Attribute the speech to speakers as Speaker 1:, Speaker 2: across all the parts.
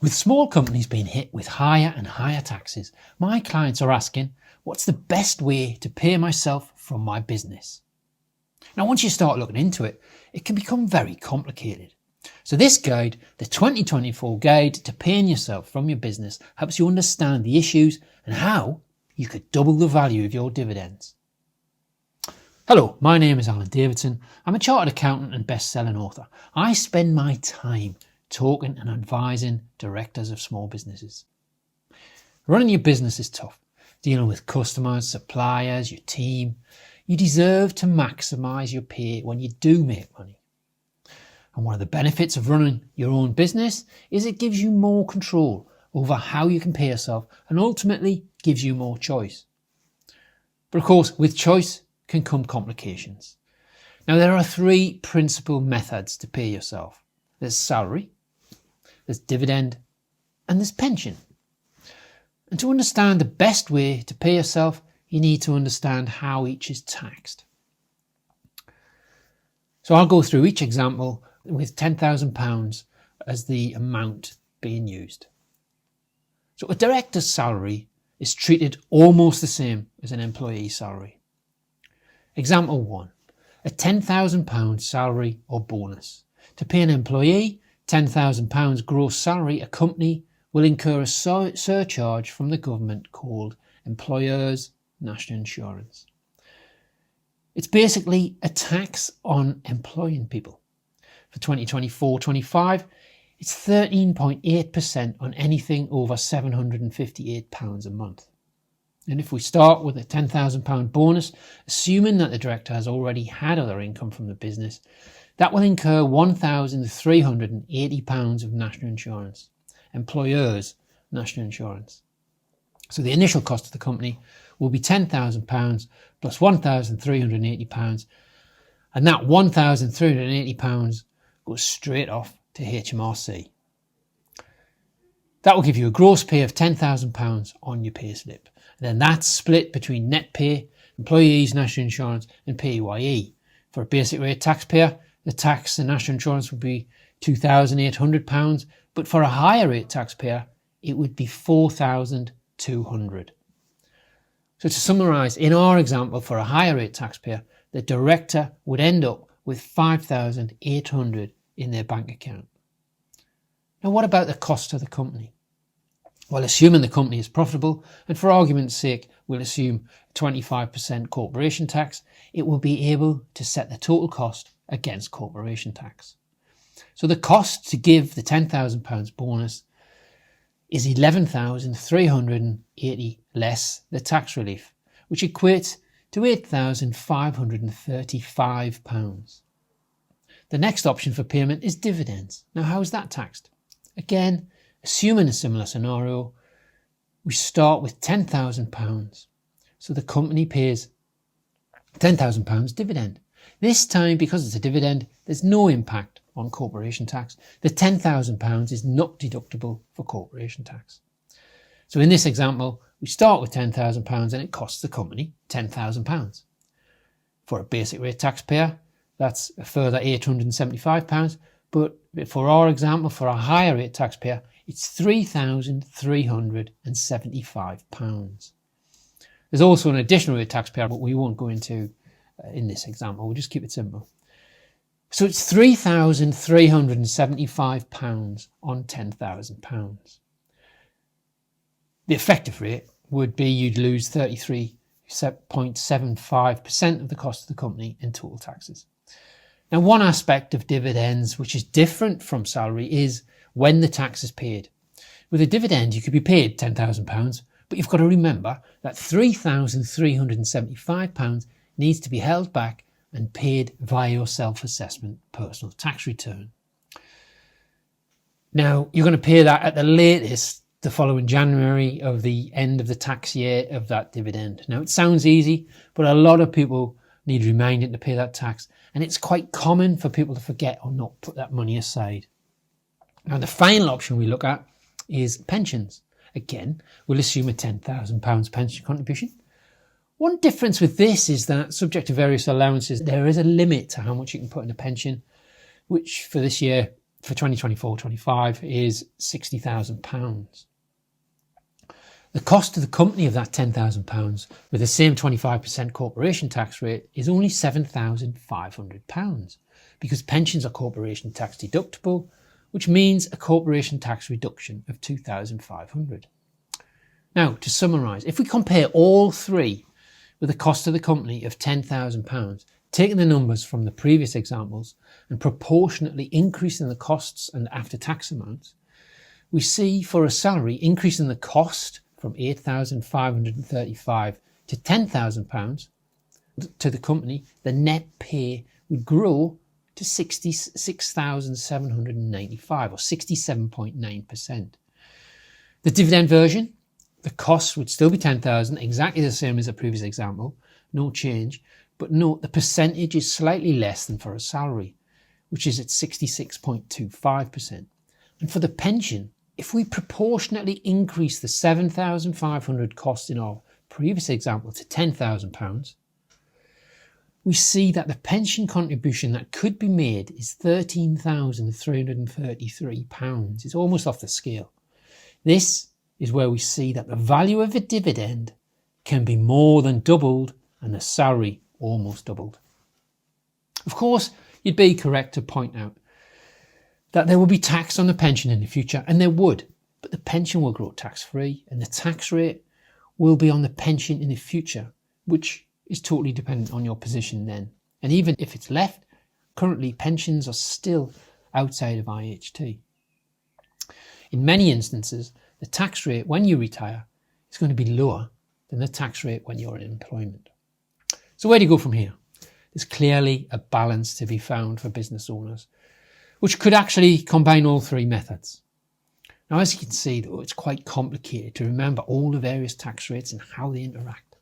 Speaker 1: With small companies being hit with higher and higher taxes, my clients are asking, what's the best way to pay myself from my business? Now, once you start looking into it, it can become very complicated. So this guide, the 2024 Guide to Paying Yourself from Your Business, helps you understand the issues and how you could double the value of your dividends. Hello, my name is Alan Davidson. I'm a chartered accountant and best-selling author. I spend my time talking and advising directors of small businesses. Running your business is tough. Dealing with customers, suppliers, your team. You deserve to maximise your pay when you do make money. And one of the benefits of running your own business is it gives you more control over how you can pay yourself and ultimately gives you more choice. But of course, with choice can come complications. Now, there are three principal methods to pay yourself. There's salary, there's dividend, and there's pension. And to understand the best way to pay yourself, you need to understand how each is taxed. So I'll go through each example with £10,000 as the amount being used. So a director's salary is treated almost the same as an employee's salary. Example 1, a £10,000 salary or bonus. To pay an employee £10,000 gross salary, a company will incur a surcharge from the government called Employers' National Insurance. It's basically a tax on employing people. For 2024-25, it's 13.8% on anything over £758 a month. And if we start with a £10,000 bonus, assuming that the director has already had other income from the business, that will incur £1,380 of national insurance, employers' national insurance. So the initial cost of the company will be £10,000 plus £1,380, and that £1,380 goes straight off to HMRC. That will give you a gross pay of £10,000 on your pay slip. And then that's split between net pay, employees' national insurance and PAYE. For a basic rate taxpayer, the tax and national insurance would be £2,800, but for a higher rate taxpayer, it would be £4,200. So to summarise, in our example, for a higher rate taxpayer, the director would end up with £5,800 in their bank account. Now, what about the cost to the company? Well, assuming the company is profitable, and for argument's sake, we'll assume 25% corporation tax, it will be able to set the total cost against corporation tax. So the cost to give the £10,000 bonus is £11,380 less the tax relief, which equates to £8,535. The next option for payment is dividends. Now, how is that taxed? Again, assuming a similar scenario, we start with £10,000. So the company pays £10,000 dividend. This time, because it's a dividend, there's no impact on corporation tax. The £10,000 is not deductible for corporation tax. So in this example, we start with £10,000 and it costs the company £10,000. For a basic rate taxpayer, that's a further £875. But for our example, for a higher rate taxpayer, it's £3,375. There's also an additional rate taxpayer, but we won't go into in this example. We'll just keep it simple. So it's £3,375 on £10,000. The effective rate would be you'd lose 33.75% of the cost of the company in total taxes. Now, one aspect of dividends which is different from salary is when the tax is paid. With a dividend, you could be paid £10,000, but you've got to remember that £3,375 needs to be held back and paid via your self-assessment personal tax return. Now, you're going to pay that at the latest the following January of the end of the tax year of that dividend. Now, it sounds easy, but a lot of people need reminding to pay that tax, and it's quite common for people to forget or not put that money aside. Now, the final option we look at is pensions. Again, we'll assume a £10,000 pension contribution. One difference with this is that, subject to various allowances, there is a limit to how much you can put in a pension, which for this year for 2024-25 is £60,000. The cost to the company of that £10,000 with the same 25% corporation tax rate is only £7,500 because pensions are corporation tax deductible, which means a corporation tax reduction of £2,500. Now, to summarise, if we compare all three with the cost to the company of £10,000, taking the numbers from the previous examples and proportionately increasing the costs and after-tax amounts, we see for a salary increasing the cost from £8,535 to £10,000 to the company, the net pay would grow to £66,795 or 67.9%. The dividend version, the cost would still be £10,000, exactly the same as the previous example, no change, but note the percentage is slightly less than for a salary, which is at 66.25%. And for the pension, if we proportionately increase the £7,500 cost in our previous example to £10,000, we see that the pension contribution that could be made is £13,333. It's almost off the scale. This is where we see that the value of a dividend can be more than doubled and the salary almost doubled. Of course, you'd be correct to point out that there will be tax on the pension in the future, and there would, but the pension will grow tax-free and the tax rate will be on the pension in the future, which is totally dependent on your position then. And even if it's left, currently pensions are still outside of IHT. In many instances, the tax rate when you retire is going to be lower than the tax rate when you're in employment. So where do you go from here? There's clearly a balance to be found for business owners, which could actually combine all three methods. Now, as you can see, though, it's quite complicated to remember all the various tax rates and how they interact.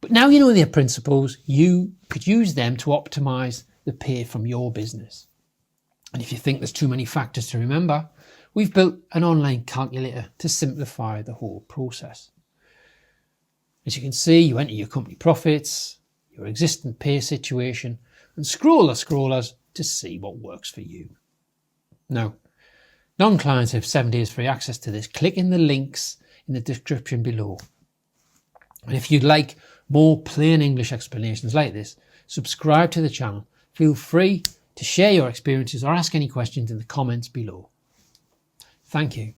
Speaker 1: But now you know their principles, you could use them to optimise the pay from your business. And if you think there's too many factors to remember, we've built an online calculator to simplify the whole process. As you can see, you enter your company profits, your existing pay situation, and scroll the scrollers to see what works for you. Now, non-clients have 7 days free access to this. Click in the links in the description below. And if you'd like more plain English explanations like this, subscribe to the channel. Feel free to share your experiences or ask any questions in the comments below. Thank you.